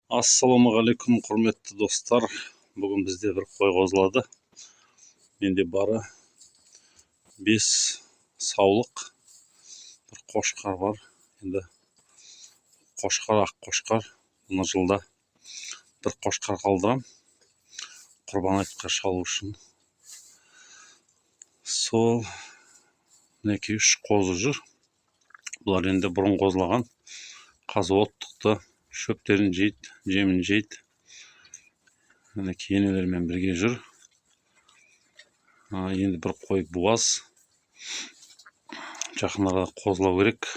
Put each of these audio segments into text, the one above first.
Ассалаумағалейкум, құрметті достар. Бүгін бізде бір қой қозылады. Менде бары 5 саулық, бір қошқар бар. Енді қошқар, ақ қошқар. Бұны жылда бір қошқар қалдырам, құрбан айтқа шалу үшін. Сол мінекей 3 қозы жүр. Бұлар енді бұрын қозылаған. Қазы оттықты, шөптерін жейді, жемін жейді. Мінекей енелермен бірге жүр. Енді бір қой буаз. Жақын арада қозылау керек.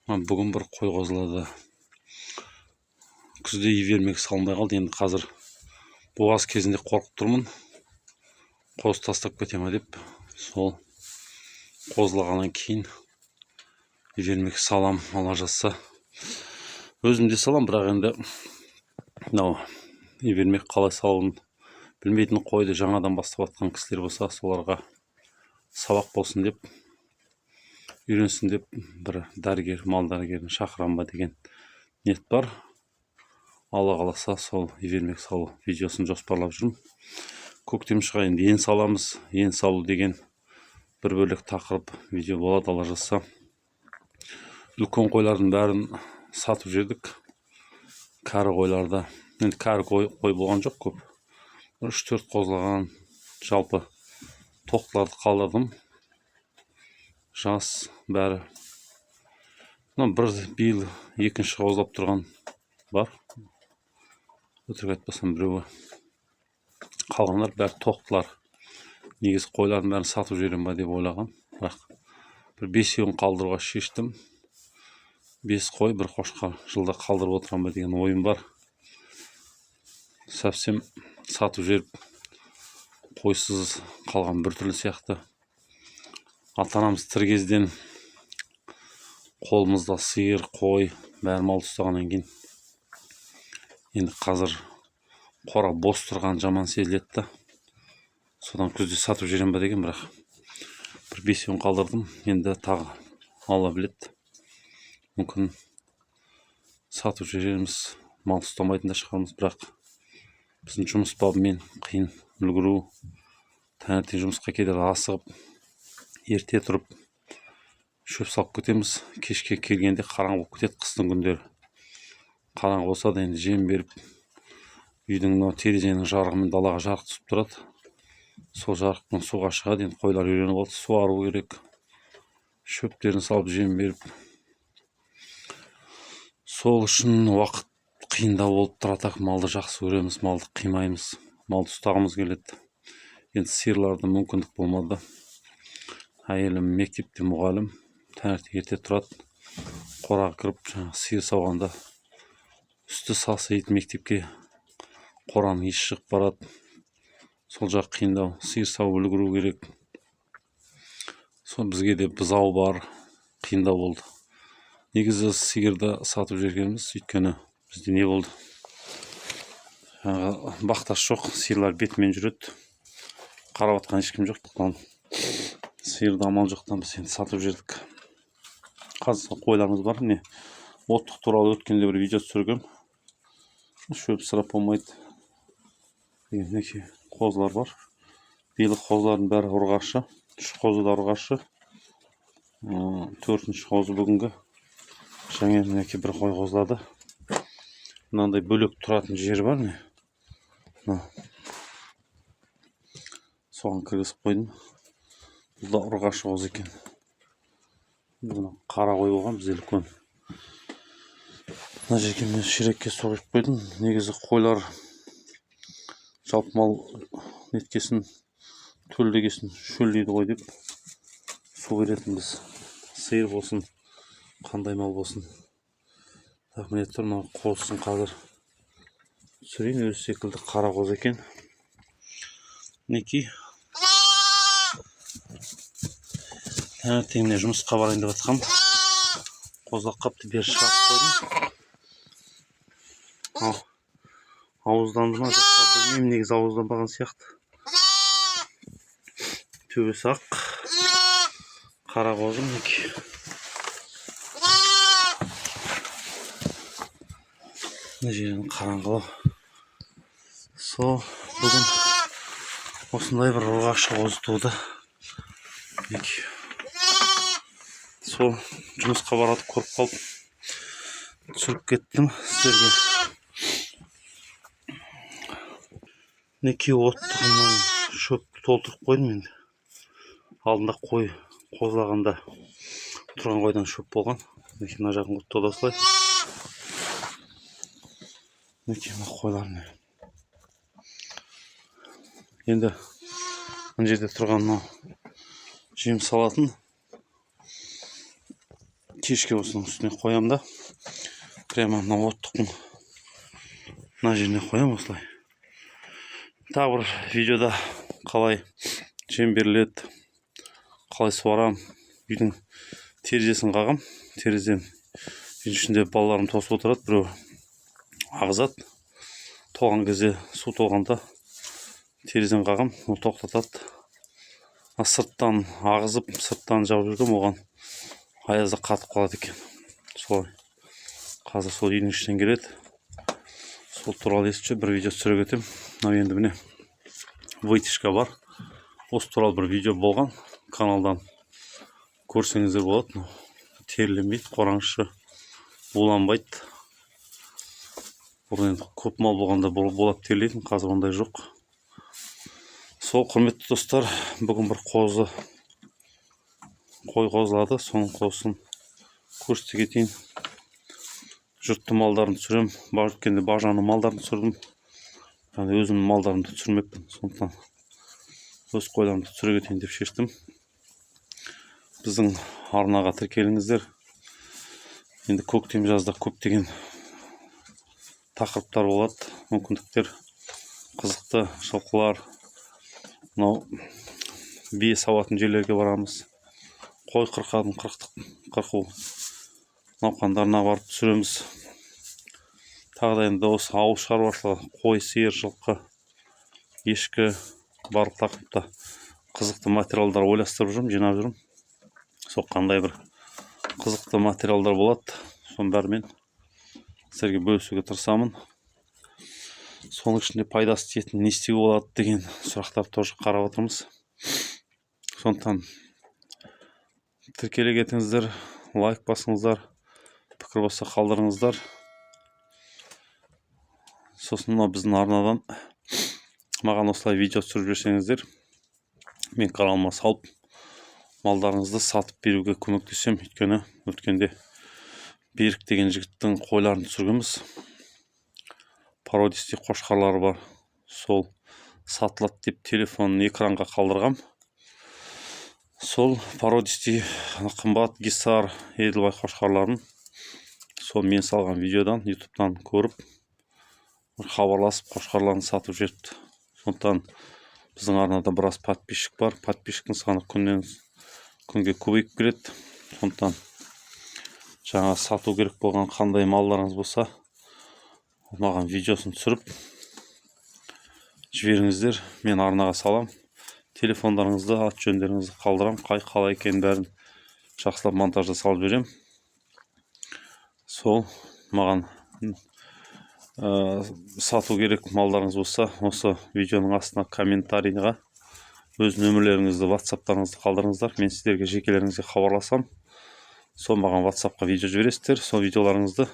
Бүгін бір қой қозылады. Күзде ивермек салынбай қалды. Енді қазір буаз кезінде қорқып тұрмын. Қоз тастап кете ме деп. Сол қозылағаннан кейін ивермек салам, ала жазса. Өзім де салам, бірақ енді мынау ивермек қалай салуын білмейтін қойды жаңадан бастап атқан кісілер болса, соларға сабақ болсын деп, үйренсін деп бір дәрігер, мал дәрігерін шақырам ба деген ниет бар. Алла қаласа сол ивермек салу видеосын жоспарлап жүрмін. Көктем шыға енді ен саламыз. Ен салу деген бір бөлек тақырып видео болады, алла жазса. Үлкен қойлардың бәрін сатып жедік. Кәрі қойларда. Енді кәрі қой болған жоқ көп. 3-4 қозылаған, жалпы тоқтыларды қалдырдым. Жас бәрі. Бір биыл екінші қозылап тұрған бар. Өтірік айтпасам біреуі. Қалғандар бәрі тоқтылар. Негізі қойлардың бәрін сатып жіберем ба деп ойлаған. Бірақ бір 5-еуін қалдыруға шештім. 5 қой, бір қошқар жылда қалдырып отырам ба деген ойым бар. Сәпсем сатып жіберіп қойсыз қалған бір түрлі сияқты. Ата-анамыз тірі кезден қолымызда сиыр, қой, бәрі мал ұстағаннан кейін енді қазір қора бос тұрған жаман сезіледі. Содан күзде сатып жіберем ба деген, бірақ бір 5-еуін қалдырдым. Енді тағы алла біледі. Мүмкін сатып жібереміз, мал ұстамайтын да шығармыз, бірақ біздің жұмыс бабымен қиын үлгіру. Таңертең жұмысқа кетеді, асығып, ерте тұрып шөп салып кетеміз. Кешке келгенде қараңғы болып кетеді қыстың күндері. Қараңғы болса да енді жем беріп, үйдің терезенің жарығымен далаға жарық түсіп тұрады. Сол жарықпен суға шығады. Енді қойлар үйреніп алды, суару керек. Шөптерін салып жем беріп. Сол үшін уақыт қиындау болып тұрады. Малды жақсы көреміз, малды қимаймыз, малды ұстағымыз келеді. Енді сиырларда мүмкіндік болмады. Әйелім мектепте мұғалім, таңертең ерте тұрады. Қораға кіріп, сиыр сауғанда үсті сасиды, мектепке қораның иісі шығып барады. Сол жақ қиындау, сиыр сауып үлгеру керек. Сол бізге де бұзау бар, қиындау болды. Негізі сиырды сатып жібергенбіз, өйткені бізде не болды? Бақташ жоқ, сиырлар бетімен жүреді. Қарап атқан ешкім жоқ. Сиырды амал жоқтан біз енді сатып жібердік. Қазір қойларымыз бар. Міне оттық туралы өткенде бір видео түсіргем. Шөп сырап болмайды. Мінекей қозылар бар. Биыл қозылардың бәрі ұрғашы. 3 қозы да ұрғашы. 4-ші қозы бүгінгі. Жаңа мінекей бір қой қозылады. Мынандай бөлек тұратын жері бар ме? Соған кіргізіп қойдым. Бұл да ұрғашы қозы екен. Бұны қара қой болған, біз үлкен. Мына жерге мен ширекке соғып қойдым. Негізі қойлар жалпы мал неткесін, төлдегесін шөлдейді ғой деп су беретін біз. Сиыр болсын, қандай мал болсын. Так, міне тұр, мына қозысын қазір түсірейін. Өзі секілді қара қоз екен. Мінекей. Таңертеңіне жұмысқа барайын деп жатқам. Қозлақ қапты, бері шығарып қойдым. Ауызданды ма жаққа білмеймін, негізі ауызданбаған сияқты. Төбесі ақ. Қара қозы мінекей. Мына жерінің қараңғылау. Сол бүгін осындай бір ұрғашы қозы туды. Сол жұмысқа барады көріп қалып түсіріп кеттім сіздерге. Неке оттығынан шөп толтырып қойдым енді. Алдында қой қозылағанда тұрған қойдан шөп болған. Неке мына жағын құртты осылай. Неке мына қойларны. Енді мына жерде тұрған жем салатын кешке осының үстіне қоям да, прямо мына оттықтың мына жеріне қоям осылай. Тағы бір видеода қалай жем беріледі, қалай суарам, үйдің терезесін қағам. Терезеден үйдің ішінде балаларым тосып отырады, біреу ағызады. Толған кезде, су толғанда терезеден қағам, ол тоқтатады. Сырттан ағызып, сырттан жауып жүргем, оған аязда қатып қалады екен. Солай. Қазір сол үйдің ішінен келеді. Сол туралы естіше бір видео түсіре кетем. Мынау енді міне вытяжка бар. Осы туралы бір видео болған. Каналдан көрсеңіздер болады. Терленбейді, қораңызшы буланбайды. Бұрын енді көп мал болғанда болып терлейтін, қазір ондай жоқ. Сол құрметті достар, бүгін бір қой қозылады, соның қозысын көрсете кетейін. Жұртты малдарын түсірем, өткенде бажаны малдарын түсірдім. Өзім малдарымды түсірмеппін, сондықтан өз қойларымды түсіре кетейін деп шештім. Біздің арнаға тіркеліңіздер. Енді көктем жазда көптеген тақырыптар болады, мүмкіндіктер, қызықты шалқылар. Мынау бие сауатын жерлерге барамыз. Қой қырқу науқандарына барып түсіреміз. Тағы да енді осы ауыл шаруашылығы, қой, сиыр, жылқы, ешкі барлық тақырыпта қызықты материалдар ойластырып жүрмін, жинап жүрмін. Сол қандай бір қызықты материалдар болады, соның бәрімен сіздерге бөлісуге тырысамын. Соның ішінде пайдасы тиетін не істеуге болады деген сұрақтар тоже қарап отырмыз. Сондықтан тіркеле кетіңіздер, лайк басыңыздар, пікір болса қалдырыңыздар. Сосын біздің арнадан маған осылай видео түсіріп жүрсеңіздер, мен каналыма салып малдарыңызды сатып беруге көмектесем. Өйткені өткенде Берік деген жігіттің қойларын түсіргенбіз. Пародисти қошқарлары бар. Сол сатылады деп телефонын экранға қалдырғам. Сол пародисти қымбат Гисар Еділбай қошқарларын сол мен салған видеодан ютубтан көріп хабарласып қошқарларын сатып жүрді. Сондықтан біздің арнада біраз подписчик бар. Подписчиктің саны күннен күнге көбейіп келеді. Сондықтан жаңа сату керек болған қандай малдарыңыз болса, маған видеосын түсіріп жіберіңіздер, мен арнаға салам. Телефондарыңызды, ат жөндеріңізді қалдырам, қалай екенін бәрін жақсылап монтажда салып берем. Сол маған сату керек малдарыңыз болса, осы видеоның астына комментарийға өз нөмірлеріңізді, WhatsApp-тарыңызды қалдырыңыздар. Мен сіздерге жекелеріңізге хабарласам. Сол маған WhatsApp-қа видео жібересіздер. Сол видеоларыңызды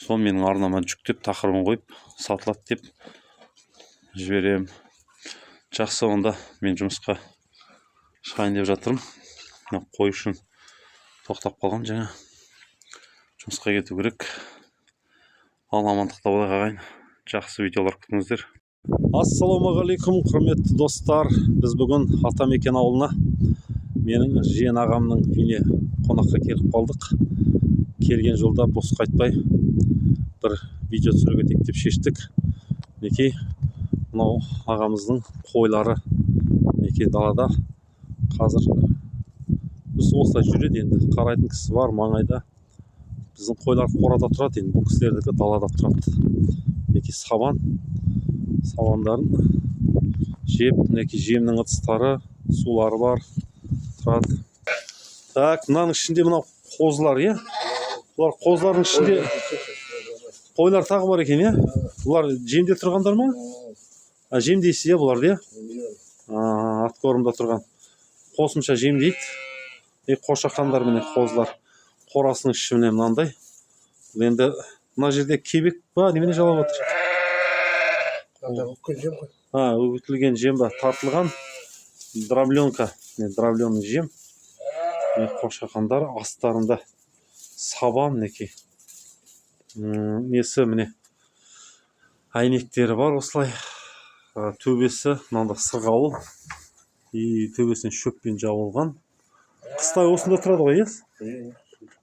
сол менің арнама жүктеп, тақырыбын қойып, сатылады деп жіберем. Жақсы, онда мен жұмысқа шығайын деп жатырмын. Қой үшін тоқтап қалған, жаңа жұмысқа кету керек. Ал амандықта болайық ағайын. Жақсы видеолар күтіңіздер. Ассалаумағалейкум, құрметті достар. Біз бүгін Атамекен ауылына менің жиен ағамның үйіне қонаққа келіп қалдық. Келген жолда бос қайтпай бір видео түсіре кетейік деп шештік. Неке мынау ағамыздың қойлары неке далада. Қазір біз осылай жүреді, енді қарайтын кісі бар маңайда. Біздің қойлар қорада тұрады, енді бұл кісілердікі далада тұрады. Неке сабандарын жеп, неке жемнің ыдыстары, сулары бар тұрады. Так, мынаның ішінде мынау қозылар, е? Бұлар қозылардың ішінде Қойлар тағы бар екен, иә? Бұлар жемде тұрғандар ма? Жемдейсіз, иә, бұларды, иә? Атқорымда тұрған. Қосымша жемдейді. Қошақандар міне қозылар. Қорасының іші міне мынандай. Енді мына жерде кебек па, немене жалап отыр? Үгітілген жем ба, тартылған дробленка, дробленный жем. Қошақандар астарында сабан неке. Несі міне әйнектері бар осылай. Төбесі мынандай сырғауыл. Төбесін шөппен жабылған. Қыстай осында тұрады ғой, ес?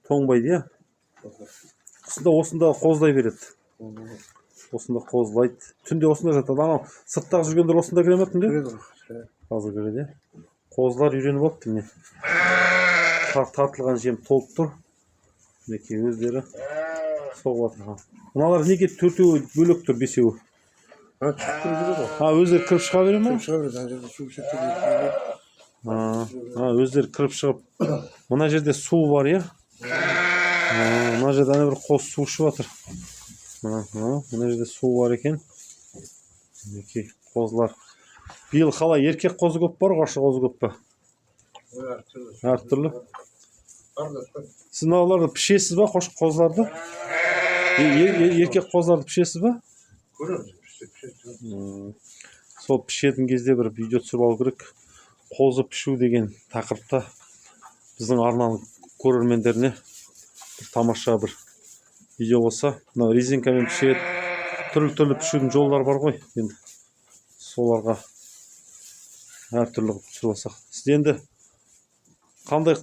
Тоңбайды, иә? Қысында осында қоздай береді. Осында қозлайды. Түнде осында жатады. Анау сырттағы жүргендер осында кіре ме түнде? Қазір кіреді, иә? Қозлар үйреніп алыпты міне. Тартылған жем толып тұр. Мінекей өздері соғып жатыр. Мыналар неге төртеуі бөлек тұр, бесеуі? Өздері кіріп шыға бере ме? Өздері кіріп шығып. Мына жерде су бар, иә? Мына жерде бір қос су ішіп жатыр. Мына жерде су бар екен. Мінекей қозылар. Биыл қалай еркек қозы көп бар, қаршы қозы көп па? Әртүрлі. Сіз мыналарды пішесіз ба, қозыларды? Еркек қозыларды пішесіз ба? Сол пішетін кезде бір видео түсіріп алу керек. Қозы пішу деген тақырыпта біздің арнаның көрермендеріне тамаша бір видео болса, мына резинкамен пішеді, түрлі пішудің жолдары бар ғой. Енді соларға әртүрлі түсіріп алсақ. Сізде енді қандай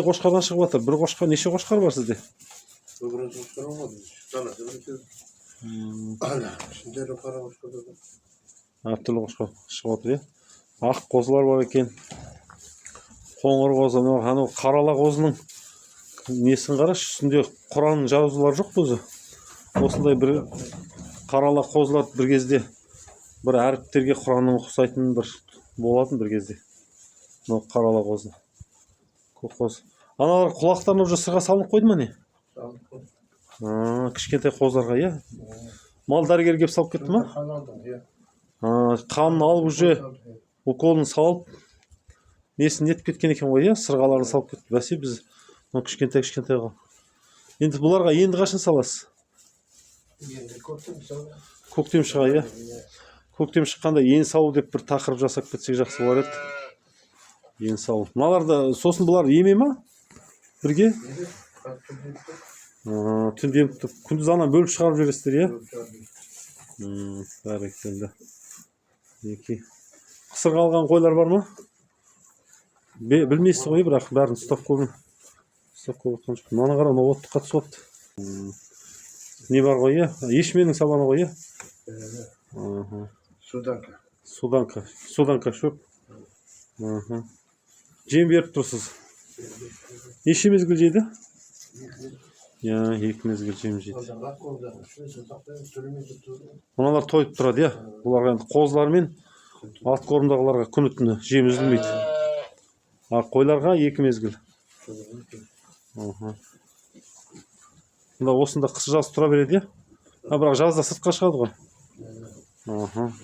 қошқардан шығып жатыр? Бір қошқар, неше қошқар бар сізде? Әртүрлі қошқар шығып жатыр, иә? Ақ қозылар бар екен. Қоңыр қозы, қарала қозының несін қараш, үстінде Құранның жазулары жоқ өзі. Осындай бір қарала қозылар бір кезде бір әріптерге Құранның ұқсайтын бір болатын бір кезде. Мынау қарала қозы. Көк қозы. Аналар құлақтарына уже сырға салынып қойды ма не? Кішкентай қозыларға, иә? Мал дәрігер келіп салып кетті ма? Қанын алып уже уколын салып, несін нетіп кеткен екен ғой, иә? Сырғаларын салып кетті. Бәсе біз кішкентай қол. Енді бұларға енді қашан саласыз? Көктем шыға, иә? Көктем шыққанда ен салу деп бір тақырып жасап кетсек жақсы болар еді. Ен салу. Мыналарды сосын бұлар еме ма? Бірге? Түнде күндіз анан бөліп шығарып жүресіздер, иә? Бәрекелді. Қысырға алған қойлар бар ма? Білмейсіз ғой, бірақ бәрін ұстап қойған. Мана қара, отты қатысып отты. Не бар ғой, иә? Ешменің сабаны ғой, иә? Суданка шөп. Жем беріп тұрсыз. Неше мезгіл жейді? Екі мезгіл жем жейді. Мұналар тойып тұрады, иә? Бұларға қозылармен атқорымдағыларға күні түні жем үзілмейді. Қойларға екі мезгіл. Осында қысы жаз тұра береді, иә? Бірақ жазда сыртқа шығады ғой.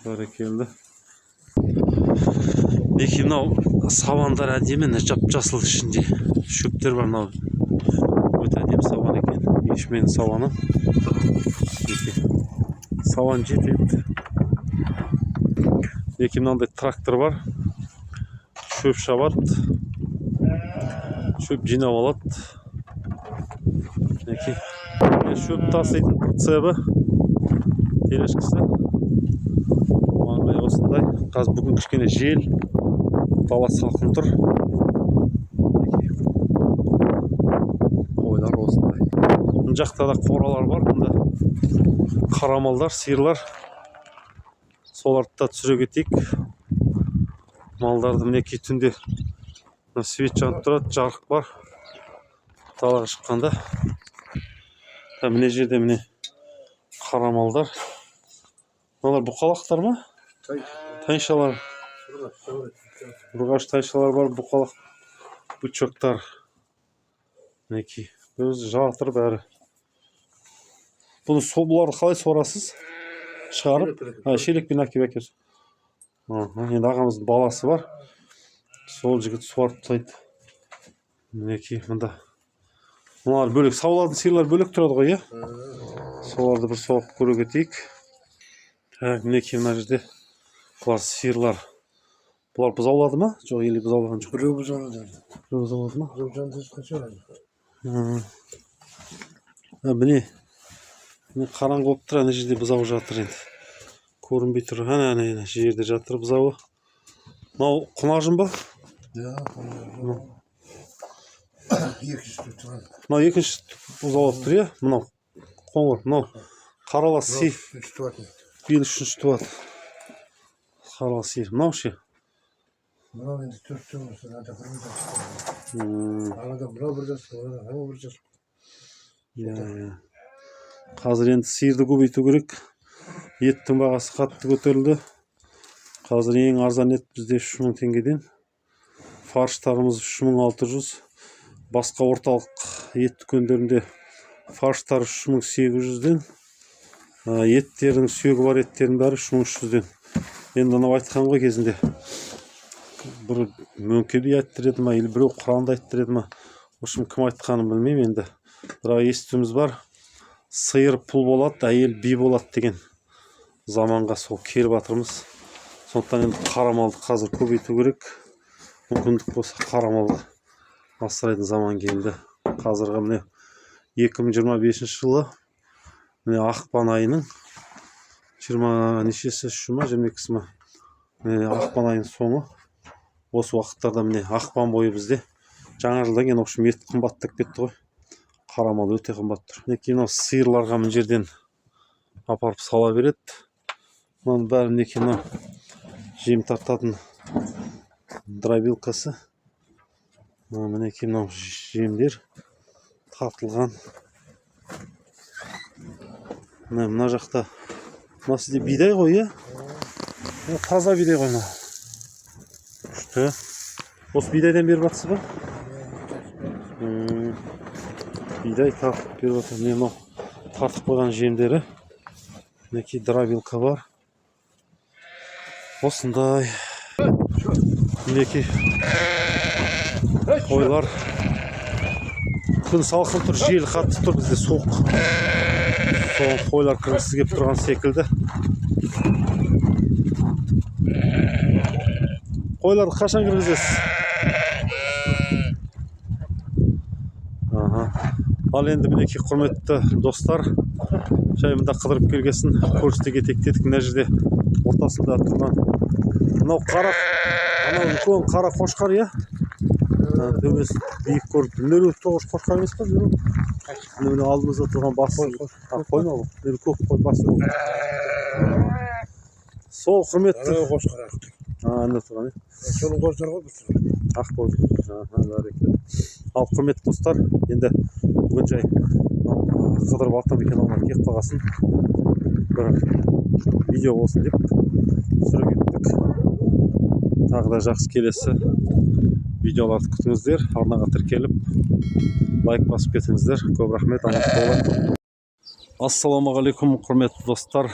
Бәрекелді. Неке мынау сабандар әдемі, жап-жасыл ішінде шөптер бар. Мынау өте әдемі сабан екен. Ешменің сабаны. Сабан жетеді. Неке мынандай трактор бар. Шөп шабады. Шөп жинап алады. Шөп тасыйтын цебі. Телешкісі. Осындай. Қазір бүгін кішкене жел. Дала салқын тұр. Қойлар осындай. Бұл жақта да қоралар бар. Бұнда қарамалдар, сиырлар. Соларды да түсіре кетейік. Малдарды мінекей түнде свет жанып тұрады, жарық бар. Далаға шыққанда. Міне жерде міне қарамалдар. Мыналар бұқалақтар ма? Тайыншалар. Ұрғаш тайыншалар бар, бұқалақ бычоктар. Мінекей өзі жатыр бәрі. Бұны бұларды қалай суарасыз? Шығарып, шелекпен әкеп. Енді ағамыздың баласы бар. Сол жігіт суарып тастайды. Мінекей мында. Мыналар бөлек, саулардың сиырлар бөлек тұрады ғой, иә? Соларды бір соғып көре кетейік. Мінекей мына жерде бұлар сиырлар. Бұлар бұзаулады ма? Жоқ, елі бұзаулаған жоқ. Біреу бұзаулады. Біреу бұзаулады ма? Біреу жантасқа шығады. Міне қараңғы болып тұр, ана жерде бұзау жатыр енді. Көрінбей тұр. Ана жерде жатыр бұзауы. Мынау құнажын ба? Иә, құнажын. Екінші тұрады. Мынау екінші бұзаулап тұр, иә? Мынау қоңыр, мынау қаралас сиыр. Биыл үшінші туады. Қаралас сиыр. Мынау ше? Мынау енді төрт тұрмысы, ада бір жас. Арада мынау бір жас, анау бір жас. Қазір енді сиырды көбейту керек. Еттің бағасы қатты көтерілді. Қазір ең арзан ет бізде 3000 теңгеден. Фарштарымыз 3600. Басқа орталық ет дүкендерінде фарштар 3800-ден. Еттердің сүйегі бар еттердің бәрі 3300-ден. Енді анау айтқан ғой кезінде. Бір мөңкеби айттыреді ма, или біреу Құранды айттыреді ма. Ошым кім айтқанын білмеймін енді. Бірақ естуіміз бар. Сиыр пұл болады, әйел би болады деген заманға сол келіп жатырмыз. Сондықтан енді қарамалды қазір көбейту керек. Мүмкіндік болса қарамалды асырайтын заман келді. Қазіргі міне 2025 жылы міне ақпан айының 22-сі ма 22-сі ма ақпан айының соңы. Осы уақыттарда міне ақпан бойы бізде жаңа жылдан кейін общем ет қымбаттап кетті ғой. Қарамал өте қымбат тұр. Мінекей мынау сиырларға мына жерден апарып сала береді. Мынаның бәрі мінекей мынау жем тартатын дробилкасы. Мінекей мынау жемдер тартылған. Мына жақта мына сізде бидай ғой, иә? Таза бидай ғой мынау. Күшті. Осы бидайдан беріп жатсыз ба? Бидай тартып беріп жатыр. Міне мынау тартып қойған жемдері. Мінекей дробилка бар. Осындай. Мінекей қойлар. Күн салқын тұр, жел қатты тұр, бізде суық. Соған қойлар кіргісі келіп тұрған секілді. Қойларды қашан кіргізесіз? Ал енді мінекей құрметті достар, жайымда қыдырып келгесін көрсете кетейік дедік. Мына жерде ортасында тұрған мынау қара, анау үлкен қара қошқар, иә? Төбесі биік көріп, нөлі тоғыш қошқар емес па? Міне алдымызда тұрған басы қой ма? Нөлі көк қой басы ол. Сол құрметті қошқар ақ. Анда тұрған, иә? Соның қошқар ғой біз. Ақ қой. Ал құрметті достар, енді бүгін жай қыдырып аттан екен алмай кеп қалғасын бір видео болсын деп түсіріп кеттік. Тағы да жақсы келесі видеоларды күтіңіздер. Арнаға тіркеліп лайк басып кетіңіздер. Көп рахмет. Ассалаумағалейкум құрметті достар.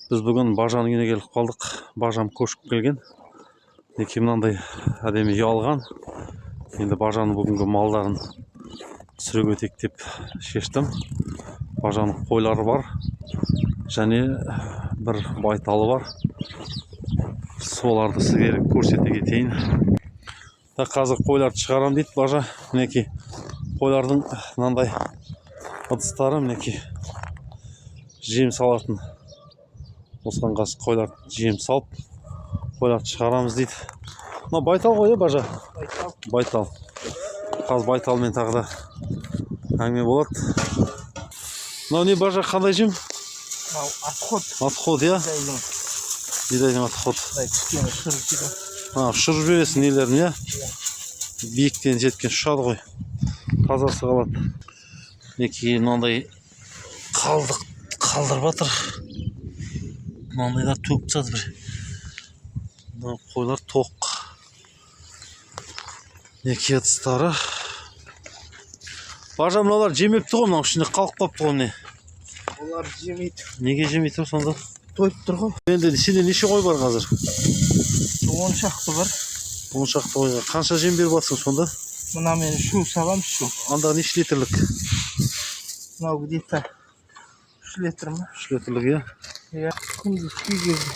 Біз бүгін Бажанның үйіне келіп қалдық. Бажам көшіп келген. Неке мынандай әдемі ұялған. Енді Бажанның бүгінгі малдарын түсіріп өтейік деп шештім. Бажанның қойлары бар. Және бір байталы бар. Соларды сізге көрсете кетейін. Қазір қойларды шығарам дейді Бажа. Мінекей қойлардың мынандай ыдыстары, мінекей жем салатын. Осыған қасы қойларды жем салып қойларды шығарамыз дейді. Мына байтал ғой, е Бажа? Байтал. Қазір байталмен тағы да әңгіме болады. Мынау не Бажа, қандай жем? Отход, иә? Бидайдың отход. Ұшырып жібересің нелерін, иә? Биіктен жеткен ұшады ғой. Тазасы қалады. Мінекей мынандай қалдырып жатыр. Мынандайда төгіп тастады бір. Қойлар тоқ. Мінекей ыдыстары. Бажа, мыналар жемепті ғой, мынау ішінде қалып қалыпты ғой не? Олар жемейді. Неге жемейді сонда? Тойып тұр ғой. Енді ішінде неше қой бар қазір? 10 шақты бар. 10 шақты қойға. Қанша жем беріп жатсың сонда? Мына мен шу салам, шу. Анда неше литрлік? Мынау где-то 3 литр ма? 3 литрлік, иә? Иә, күндіз кей кезде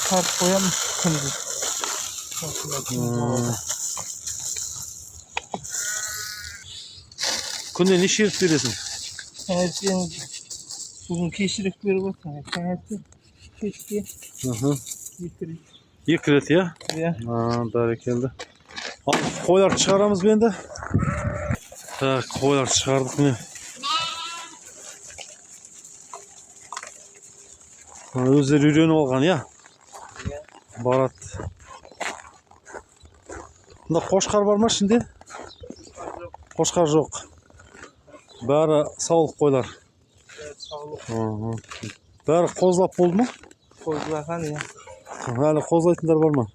тарып қоямыз күндіз. Күнде неше рет бересің? Таңертең бүгін кешірек беріп отырмын. Таңертең кешке 2 рет. 2 рет, иә? Иә. Бәрекелді. Ал қойларды шығарамыз ба енді? Так, қойларды шығардық міне. Өздері үйреніп алған, иә? Барат. Мында қошқар бар ма ішінде? Қошқар жоқ. Бәрі саулық қойлар. Саулық. Бәрі қозылап болды ма? Қозылаған, иә. Әлі қозылайтындар бар ма?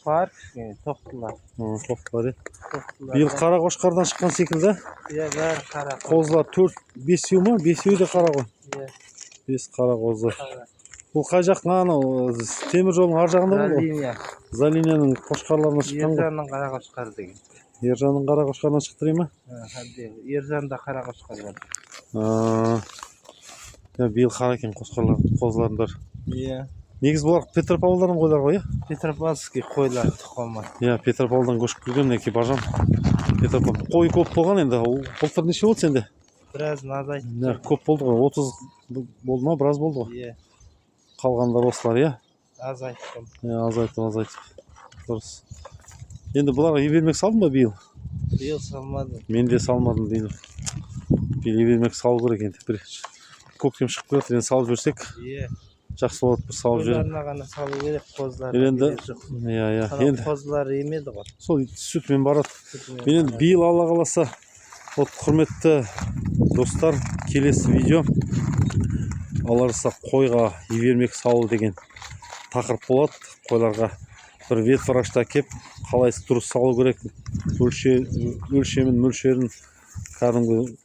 Бар, тоқтылар. Тоқтылар, иә. Биыл қара қошқардан шыққан секілді? Иә, бәрі қара. Қозылар 4-5 ма? 5 де қара ғой. Иә. 5 қара қозы. Бұл қай жақтың анау темір жолдың ар жағында ғой? Залиния. Залинияның қошқарларынан шыққан ғой. Ержанның қара қошқар деген. Ержанның қара қошқарынан шықты ма? Ержанда қара қошқар бар. Биыл қара екен қозылардың бәрі. Иә. Негіз бұлар Петропавлдан қойлар ғой, иә? Петропавлский қойлар тұқымы. Иә, Петропавлдан көшіп келген мінекей бажам. Қой көп болған енді. Былтыр неше болды сенде? Біраз азайды. Көп болды ғой. 30 болды ма? Біраз болды ғой. Иә. Қалғандар осылар, иә? Азайттым. Азайттым. Дұрыс. Енді бұларға ебермек салдың ба биыл? Биыл салмадым. Мен де салмадым дейді. Биыл ебермек салу керек енді. Көктем шығып келеді, енді салып жіберсек. Иә. Жақсы болады, бір салып жіберіп. Қозыларына ғана салу керек, қозылар. Енді, енді қозылар емеді ғой. Сол сүтмен барады. Мен енді биыл алла қаласа, құрметті достар, келесі видео аларса қойға ебермек салу деген тақырып болады. Қойларға бір ветврачты әкеп, қалай дұрыс салу керек, өлшемін, мөлшерін, кәдімгі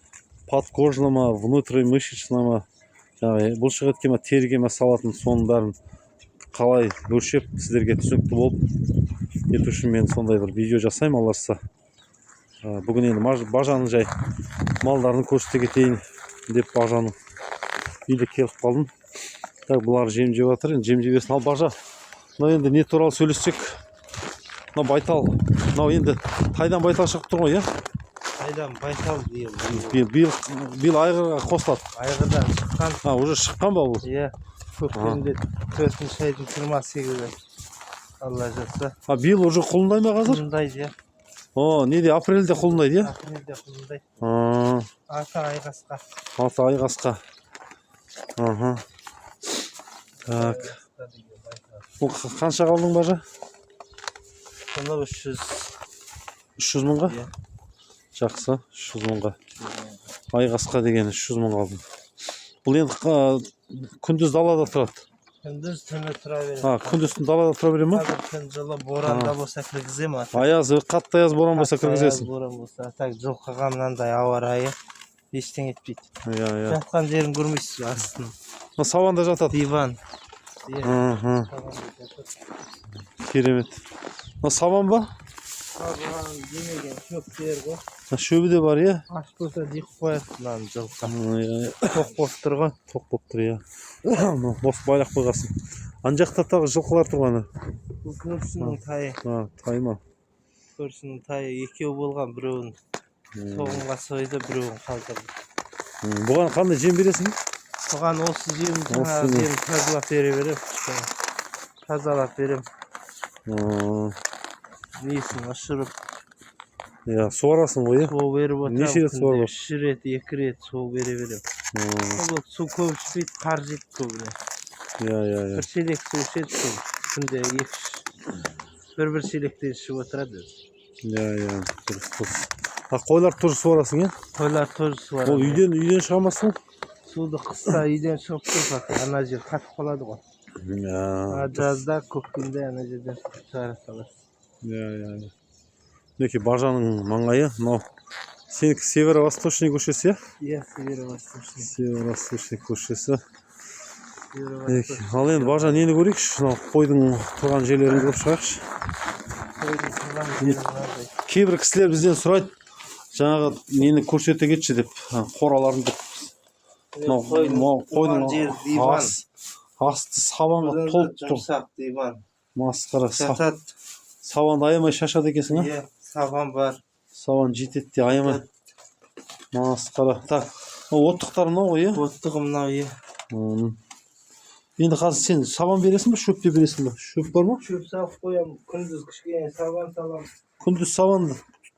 подкожныма, внутрімышечныма, бұлшық етке ме, теріге ме салатын, соның бәрін қалай өлшеп сіздерге түсінікті болып кету үшін мен сондай бір видео жасаймын аларса. Бүгін енді бажаның жай малдарын көрсете кетейін деп бажаның үйде келіп қалдым. Бұлар жем жеп жатыр, жем жебесін. Ал бажа, мынау енді не туралы сөйлессек? Мынау байтал. Мынау енді тайдан байтал шығып тұр ғой, иә? Тайдан байтал биыл. Биыл айғырға қосылады. Айғырдан шыққан. Уже шыққан ба бұл? Иә. Көктемде 4-ші айдың 28-і. Алла жазса. Биыл уже құлындай ма қазір? Құлындайды, иә. Неде апрельде құлындайды, иә? Апрельде құлындайды. Аты айғасқа. Аты айғасқа. Так. Бұл қанша қалдың бажа? Оны 300. 300 мыңға? Иә. Жақсы, 300 мыңға. Айғасқа деген 300 мың қалдым. Бұл енді күндіз далада тұрады? Күндіз түні тұра береді. Күндіз далада тұра бере ма? Қазір күн жылы боранда болса кіргізем. Аяз, қатты аяз боран болса кіргізесің? Боран болса, так жылқыға мынандай ауа райы ештеңе етпейді. Жатқан жерін көрмейсіз астын. Саванда жатады? Диван. Керемет. Саван ба? Саван демеген шөптер ғой. Шөбі де бар, иә? Аш болса дейік қояды мынаны жылқы. Тоқ болып тұр ғой. Тоқ болып тұр, иә. Осы байлақ қойғасын. Ан жақта тағы жылқылар тұрғаны? Бұл көршінің тайы. Тай ма? Көршінің тайы екеу болған, біреуін тоғынға сойды, біреуін қалдырды. Бұған қандай жем бересің? Бұған осы жем тазалап бере берем. Тазалап берем. Несін ұшырып. Суарасың ғой, су беріп отырам. Неше рет суарып? 3 рет, 2 рет су бере берем. Су көп ішпейді, қар жейді көбіне. Бір шелек су ішеді, күнде 2-3 бір шелектен ішіп отырады. Қойлар тоже суарасың, Қойлар тоже суарасың. Ол үйден шығамасың? Суды қыста үйден шығып тұрады, ана жер қатып қалады ғой. Жазда көктемде ана жерден шығара саласың. Мінекей бажаның маңайы, мынау Seninki Северо-Восточный көшесі, иә? Иә, Северо-Восточный. Северо-Восточный көшесі. Ал енді Бажан нені көрейікші? Қойдың тұрған жерлерін көріп шығайықшы. Кейбір кісілер бізден сұрайды, жаңағы нені көрсете кетші деп, қораларын деп. Қойдың асты сабанға толып тұр. Масқара. Сабанды аямай шашады екенсің, Иә, сабан бар. Сабан жетеді де аямай. Масқара. Так, оттықтар мынау ғой, иә? Оттығы мынау, иә. Енді қазір сен сабан бересің бе, шөп те бересің бе? Шөп бар ма? Шөп салып қоямын, күндіз кішкене сабан саламын. Күндіз сабанды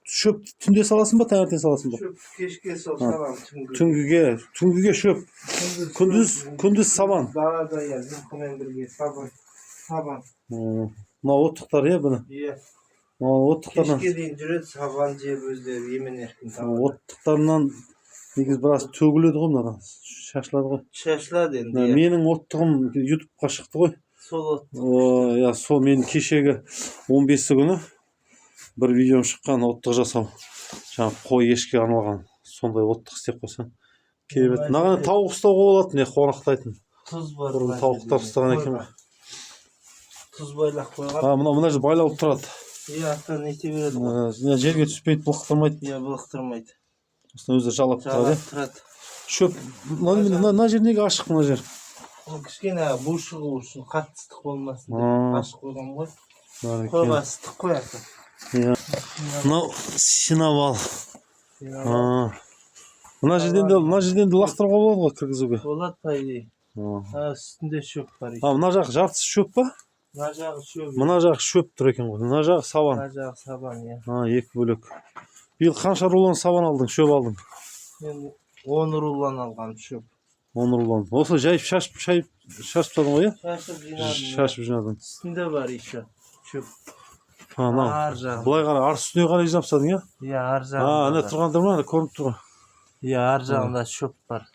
шөп түнде саласың ба, таңертең саласың ба? Шөп кешке сол саламын, түнгі. Түнгіге шөп. Күндіз сабан. Далада, иә, жылқымен бірге сабан. Мына оттықтар, иә, бұны? Иә. Оттықтарынан. Кешке дейін жүреді, сабан жеп өздері емен еркін табады. Оттықтарынан негіз біраз төгіледі ғой мынадан. Шашылады ғой. Шашылады енді. Менің оттығым ютубқа шықты ғой. Сол оттық. Иә, сол мен кешегі 15 күні бір видеом шыққан оттық жасау. Жаңа қой ешке арналған. Сондай оттық істеп қойсаң. Керемет. Мынаған тауық ұстауға болатын, қонақтайтын. Тұз бар. Бұрын тауықтар ұстаған екен. Тұз байлақ қойған. Мына жер байлаулы тұрады. Иә, аттан нете береді ғой. Жерге түспейді, былықтырмайды. Иә, былықтырмайды. Өзі жалап тұрады. Шөп. Мына жер неге ашық мына жер? Кішкене бу шығу үшін, қатты ыстық болмасын деп ашық қойған ғой. Қойға ыстық қоясың. Мынау синавал. Мына жерден де лақтыруға болады ғой, кіргізуге. Болады, по идее. Үстінде шөп бар. Мына жақ жартысы шөп па? Мына жағы шөп. Мына жағы шөп тұр екен ғой. Мына жағы сабан. Мына жағы сабан, иә. Екі бөлек. Биыл қанша рулон сабан алдың, шөп алдың? Мен 10 рулон алғам шөп. 10 рулон. Осы жайып шашып тастадың ғой, иә? Шашып жинадың. Үстінде бар еще шөп. Ар жағы. Бұлай қара, ар үстіне қарай жинап тастадың, иә? Иә, ар жағында. Ана тұрғандар ма? Көрініп тұр. Иә, ар жағында шөп бар.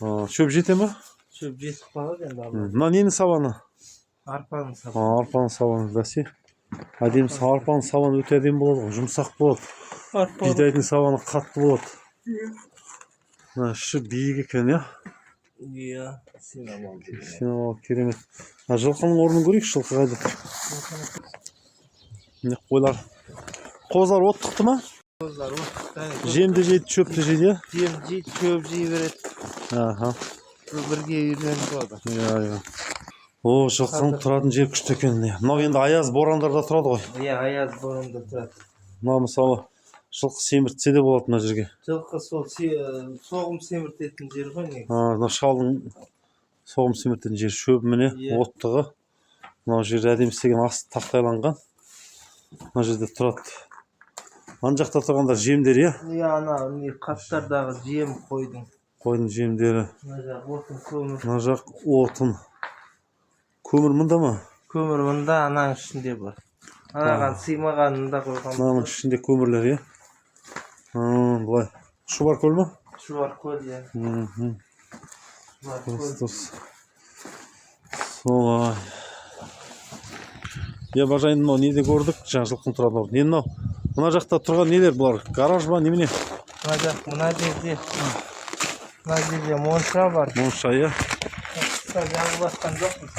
Шөп жете ме? Шөп жетіп қалады енді. Мына нені сабаны? Арпаның сабаны. Арпаның сабаны, бәсе. Әдемі арпаның сабаны өте әдемі болады ғой, жұмсақ болады. Бидайдың сабаны қатты болады. Іші биік екен, иә? Иә, синамал. Синамал, керемет. Жылқының орнын көрейік, жылқы қайда? Қойлар. Қозылар оттықты ма? Қозылар оттықты. Жемді жейді, шөпті жейді, иә? Жем жейді, шөп жей береді. Бірге үйреніп болады. Иә. Жылқының тұратын жер күшті екен. Мынау енді аяз борандарда тұрады ғой. Иә, аяз боранда тұрады. Мына мысалы жылқы семіртсе де болады мына жерге. Жылқы сол соғым семіртетін жер ғой негізі. Мына шалдың соғым семіртетін жер шөбі міне, оттығы. Мынау жер әдемі істеген асты тақтайланған. Мына жерде тұрады. Ана жақта тұрғандар жемдер, иә? Иә, ана қаптардағы жем қойдың. Қойдың жемдері. Мына жақ отын, көмір. Мына жақ отын. Көмір мұнда ма? Көмір мұнда, ананың ішінде бар. Анаған сыймағанында қойған. Ананың ішінде көмірлер, иә? Бұлай. Шұбар көл ма? Шұбар көл, иә. Солай. Иә, Бажайын мынау неде көрдік? Жаңа жылқын тұратын орын. Не мынау? Мына жақта тұрған нелер бұлар? Гараж ба, немене? Мына жерде монша бар. Монша, иә? Жаңғы басқан жоқпыз.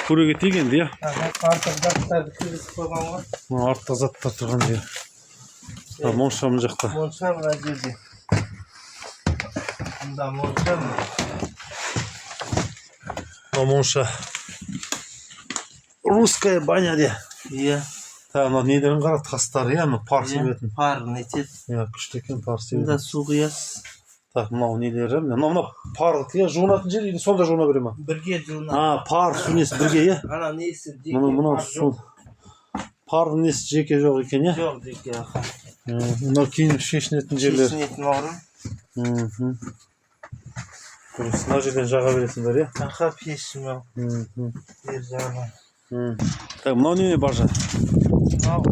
Көреге тегенді, иә? Артық заттарды кіргізіп қойған ғой. Артық заттар тұрған жер. Монша мына жақта. Монша мына жерде. Мұнда монша мына. Монша. Русская баня де. Иә. Мына недерін қара, тастар, иә? Пар себетін. Пар нетеді. Иә, күшті екен пар себетін. Мұнда су құясыз. Мынау нелері. Мына пар жуынатын жер, или сонда жуына бере ма? Бірге жуынады. Пар су несі бірге, иә? Ана несі жеке пар жоқ. Пардың несі жеке жоқ екен, иә? Жоқ, жеке аха. Мынау кейін шешінетін жерлер. Шешінетін орын. Мына жерден жаға бересіңдер, иә? Аха, пеші мынау. Бер жаға. Мынау не Бажа? Мынау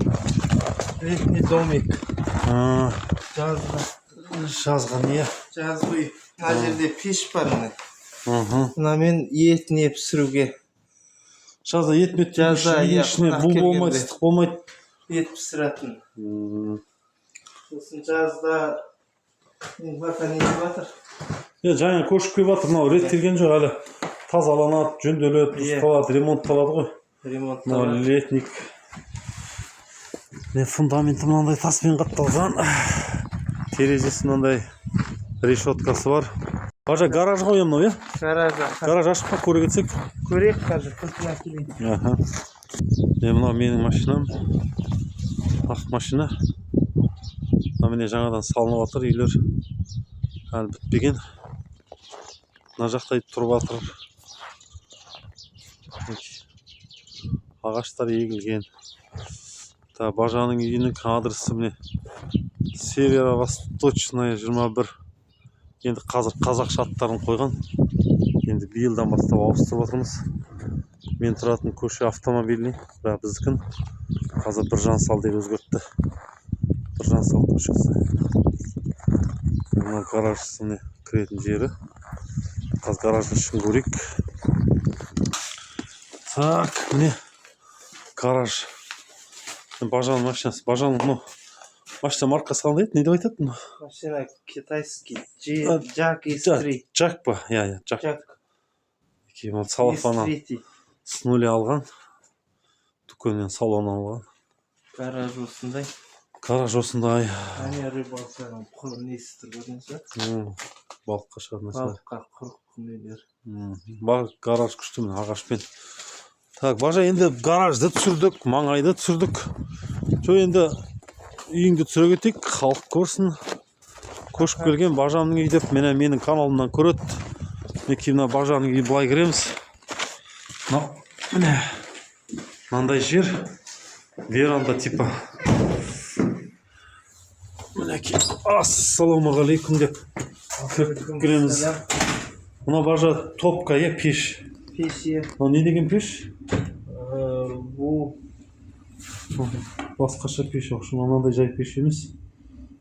летний домик. Жазған, иә? Жазғы. Мына жерде пеш бар міне. Мына мен етіне пісіруге. Жазда ет ішіне бұл болмайды, ыстық болмайды. Ет пісіретін. So'sin жазда батарея батыр. Жаңа көшіп келіп жатыр, мынау реттелген жоқ әлі. Тазаланады, жөнделеді, дұрысталады, ремонтталады ғой. Ремонтталады. Летник. Фундаменті мынандай таспен қапталған. Терезесі мынандай решеткасы бар. Бажа гараж ғой мынау, иә? Гараж ашып па, көре кетсек? Көрек қазір кілтін әкелейін. Мынау менің машинам. Ақ машина. Міне жаңадан салынып жатыр, үйлер әлі бітпеген. Мына жақта тұрып жатыр. Ағаштар егілген. Бажаның үйінің адресі міне Северо-Восточная 21. Енді қазір қазақша аттарын қойған. Енді биылдан бастап ауыстырып отырмыз. Мен тұратын көше автомобильный, бірақ біздікін қазір Біржан-Сал деп өзгертті. Біржан-Сал көшесі. Мына гаражсына кіретін жері. Қазір гараждың ішін көрейік. Так, міне гараж. Бажаның машинасы. Бажаның машина маркасы қандай еді? Не деп айтады? Машина китайский. Джак С3. Джак па? Иә, Джак. Салофанан с нуля алған. Дүкеннен салоннан алған. Гараж осындай. Гараж осындай. Әне рыбалканың құр несі тұр көрдіңіз бе? Балыққа шығармаса. Балыққа құрық нелер. Гараж күштімен ағашпен. Так, Бажа енді гаражды түсірдік, маңайды түсірдік. Жо енді үйіңді түсіре кетейік, халық көрсін. Көшіп келген Бажаның үйі деп менің каналымнан көреді. Мына Бажаның үйі былай кіреміз. Міне мынандай жер, веранда типа. Мінеки, ассаламағалейкум деп кіреміз. Мына Бажа топка, пеш. Пеш, е. Не деген пеш? Бұл басқаша пеш, мынандай жай пеш емес.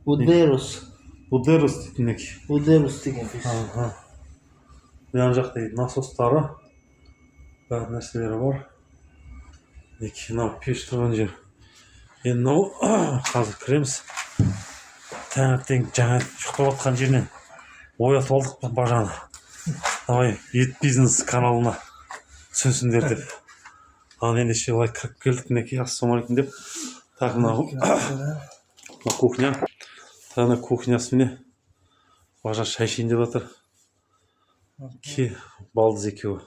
Удерус. Удерус дейді мінеки. Удерус деген пеш. Мен жақта насостары, бәрі нәрселері бар. Мынау пеш тұрған жер. Енді мынау қазір кіреміз. Таңертең жаңа ұйықтап жатқан жерінен оятып алдық Бажаны. Давай ет бизнес каналына түсінсіңдер деп. Ендеше олай кіріп келдік, мінеки, ассалаумағалейкум деп. Так, мынау кухня. Тағы кухнясы міне. Бажа шай ішейін деп жатыр. Балдыз екеуі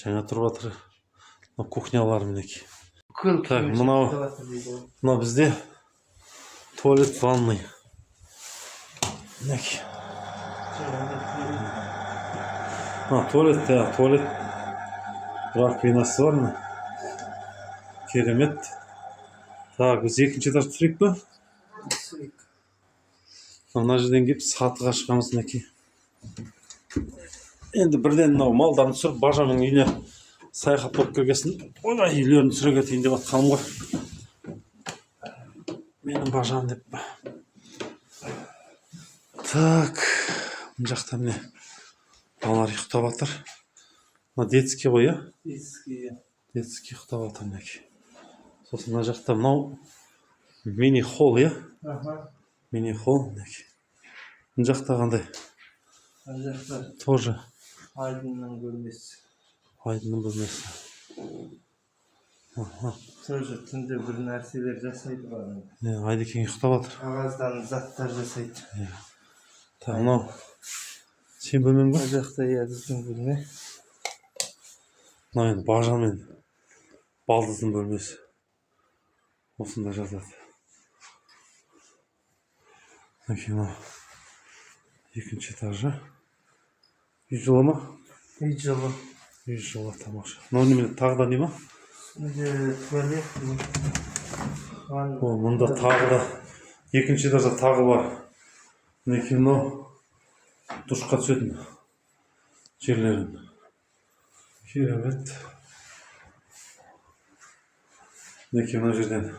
жаңа тұрып жатыр. Кухнялар мінеки. Так, мынау бізде туалет, ванный. Мінеки. Туалет. Раковинасы бар ма? Керемет. Так, біз екінші этаж түсірейік па? Түсірейік. Мына жерден келіп сатыға шығамыз мінеки. Енді бірден мынау малдарын түсіріп Бажаның үйіне саяхат болып келгесін. Олай үйлерін түсіре кетейін деп жатқаным ғой. Менің Бажам деп. Так, мына жақта міне балалар ұйықтап жатыр. Мына детский ғой, иә? Детский ұйықтап жатыр мінеки. Сосын мына жақта мынау мини-холл, иә? Мини-холл мінеки. Мына жақта қандай? Мына жақта тоже Айдынның бөлмесі. Айдынның бөлмесі. Тоже түнде бір нәрселер жасайды бар. Айдекең ұйықтап жатыр. Қағаздан заттар жасайды. Так, мынау сен бөлмең ба? Мына жақта біздің бөлме. Мына енді Бажа мен балдыздың бөлмесі. Осында жатады. Мынау екінші этажы. Үй жылы ма? Үй жылы. Үй жылы, тамаша. Мынау немене тағы да не ма? Туалет. Мұнда тағы да екінші этажда тағы бар. Мінеки мынау душқа түсетін жерлерін. Керемет. Мінеки мына жерден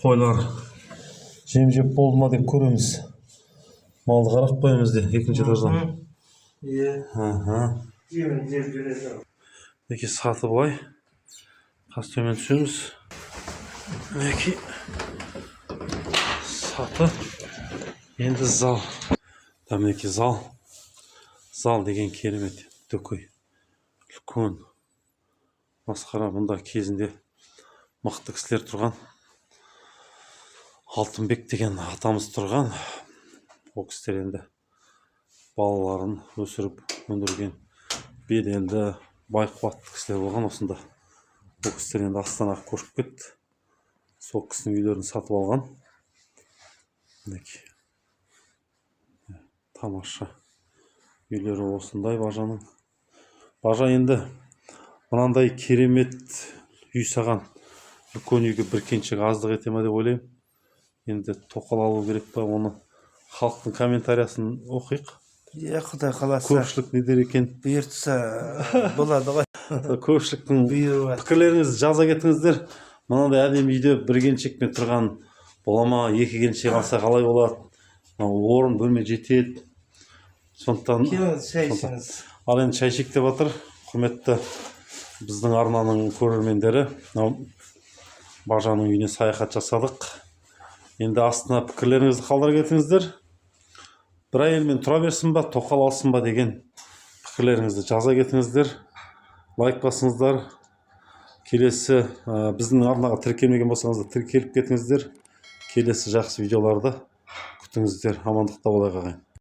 қойлар жем жеп болды ма деп көреміз. Малды қарап қоямыз де екінші этаждан. Жемін жеп жүреді. Мінеки саты былай. Қас төмен түсеміз. Мінеки саты. Енді зал. Мінекей зал. Зал деген керемет. Дөкей. Үлкен. Масқара, мұнда кезінде мықты кісілер тұрған. Алтынбек деген атамыз тұрған. Ол кісілер енді балаларын өсіріп өндірген беделді, бай қуатты кісілер болған осында. Ол кісілер енді Астанаға көшіп кетті. Сол кісінің үйлерін сатып алған. Мінекей. Тамаша. Үйлері осындай Бажаның. Бажа енді мынандай керемет үй саған. Үлкен үйге бір кеншік аздық ете ме деп ойлаймын. Енді тоқал алу керек па, оны халықтың комментариясын оқиық. Құдай қаласа. Көпшілік не дер екен? Бұйыртса болады ғой. Көпшіліктің пікірлеріңізді жаза кетіңіздер. Мынандай әдемі үйде бір келіншекпен тұрған бола ма, екі келіншек алса қалай болады? Орын бөлме жетеді. Сондықтан шай ішіңіз. Ал енді шай ішейік деп жатыр. Құрметті біздің арнаның көрермендері, Бажаның үйіне саяхат жасадық. Енді астына пікірлеріңізді қалдыра кетіңіздер. Бір әйелмен тұра берсін ба, тоқал алсын ба деген пікірлеріңізді жаза кетіңіздер. Лайк басыңыздар. Келесі біздің арнаға тіркелмеген болсаңыздар тіркеліп кетіңіздер. Келесі жақсы видеоларды күтіңіздер. Амандықта болайық ағайын.